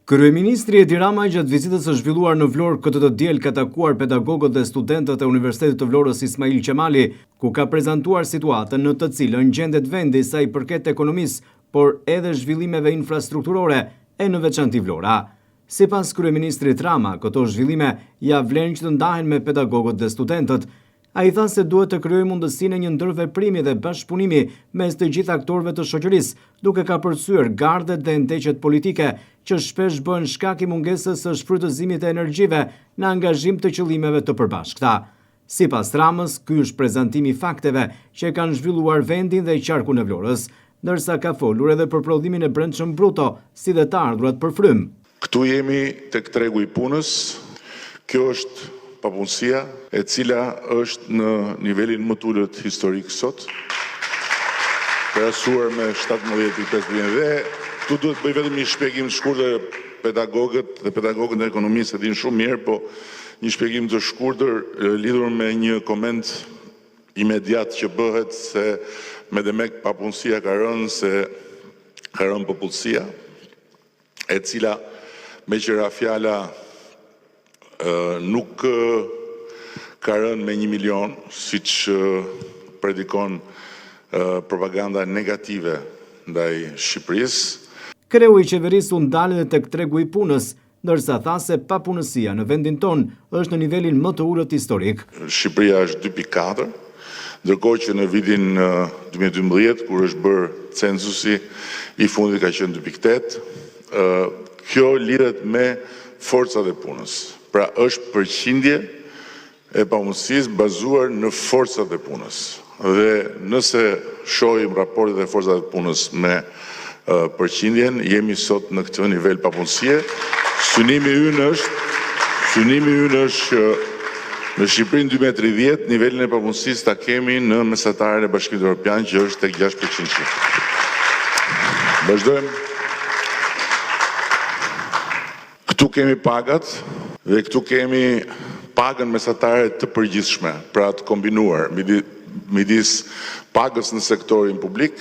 Kryeministri Edi Rama gjatë vizitës së zhvilluar në Vlorë këtë të diel ka takuar pedagogët dhe studentët e Universitetit të Vlorës Ismail Qemali, ku ka prezantuar situatën në të cilën gjendet vendi sa i përket ekonomisë, por edhe zhvillimeve infrastrukturore e në veçanti Vlora. Sipas kryeministrit Rama, këto zhvillime ja vlen që të ndahen me pedagogët dhe studentët. Ai tha se duhet të krijojë mundësinë e një ndërveprimi dhe bashkëpunimi mes të gjithë aktorëve të shoqërisë, duke ka përcyer gardet dhe ndeqet politike që shpesh bëhen shkak i mungesës së shfrytëzimit të energjive në angazhim të qëllimeve të përbashkëta. Sipas Ramës, ky është prezantimi i fakteve që kanë zhvilluar vendin dhe qarkun e Vlorës, ndërsa ka folur edhe për prodhimin e brendshëm bruto, si dhe të ardhurat për frym. Këtu jemi tek tregu i punës. Kjo është papunësia e cila është në nivelin më të ulët historik sot, krahasuar me 17.5 dhe këtu duhet bëj vetëm një shpjegim të shkurtër. Pedagogët dhe pedagogët e ekonomisë e dinë shumë mirë, po një shpjegim të shkurtër lidhur me një koment imediat që bëhet se me demek papunësia ka rënë, se ka rënë popullsia, e cila me qëra fjala nuk ka rënë me 1 milion, siç predikon propaganda negative ndaj Shqipërisë. Kreu i qeverisë u ndalë edhe tek tregu i punës, ndërsa tha se papunësia në vendin ton është në nivelin më të ulët historik. Shqipëria është 2.4, ndërkohë që në vitin 2012, kur është bërë censusi, i fundit ka qenë 2.8. Kjo lidhet me forcat e punës. Pra është përqindje e papunësisë bazuar në forcat e punës. Dhe nëse shohim raportet e forcat e punës me përqindjen, jemi sot në këtë nivel papunësie. Synimi ynë është që në Shqipërinë 2030 nivelin e papunësisë ta kemi në mesataren e Bashkimit Evropian, që është tek 6%. Vazhdojmë. Këtu kemi pagat dhe këtu kemi pagën mesatare të përgjithshme, pra të kombinuar midis pagës në sektorin publik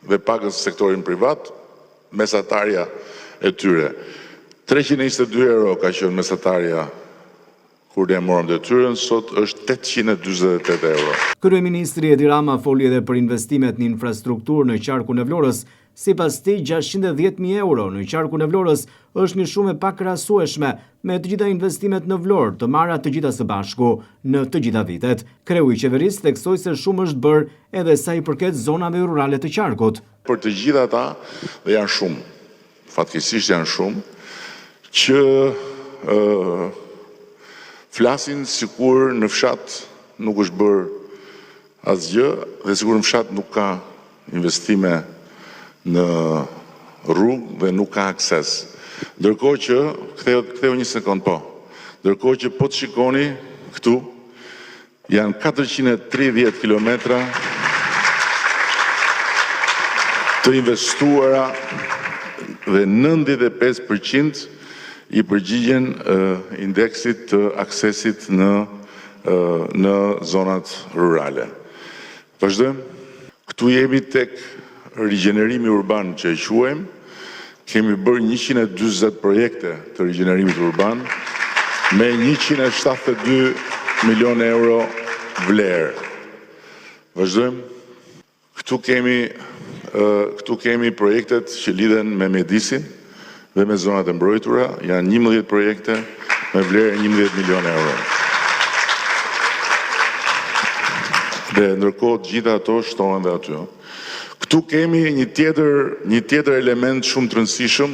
dhe pagës në sektorin privat, mesatarja e tyre. 322 euro ka qenë mesatarja kur ne morëm detyrën, sot është 848 euro. Kryeministri Edi Rama foli edhe për investimet në infrastrukturë në qarkun e Vlorës. Sipas tij, 610.000 euro në qarkun e Vlorës është një shumë e pakrahasueshme me të gjitha investimet në Vlorë, të marra të gjitha së bashku në të gjitha vitet. Kreu i qeverisë theksoi se shumë është bërë edhe sa i përket zonave rurale të qarkut. Për të gjitha ata, dhe janë shumë, fatkeqësisht janë shumë, që flasin sikur në fshat nuk është bërë asgjë dhe sikur në fshat nuk ka investime në rrugë dhe nuk ka akses. Ndërkohë që, ktheu një sekond po, ndërkohë që po të shikoni këtu, janë 430 kilometra të investuara dhe 95% i përgjigjen indeksit të aksesit në zonat rurale. Vazhdojmë. Këtu jemi tek rigjenerimi urban që e quajmë. Kemi bërë 140 projekte të rigjenerimit urban me 172 milion euro vlerë. Vazhdojmë. Këtu kemi projektet që lidhen me mjedisin dhe me zonat e mbrojtura, janë 11 projekte me vlerë 11 milion euro. Dhe ndërkohë gjitha ato shtohen dhe aty. Këtu kemi një tjetër element shumë të rëndësishëm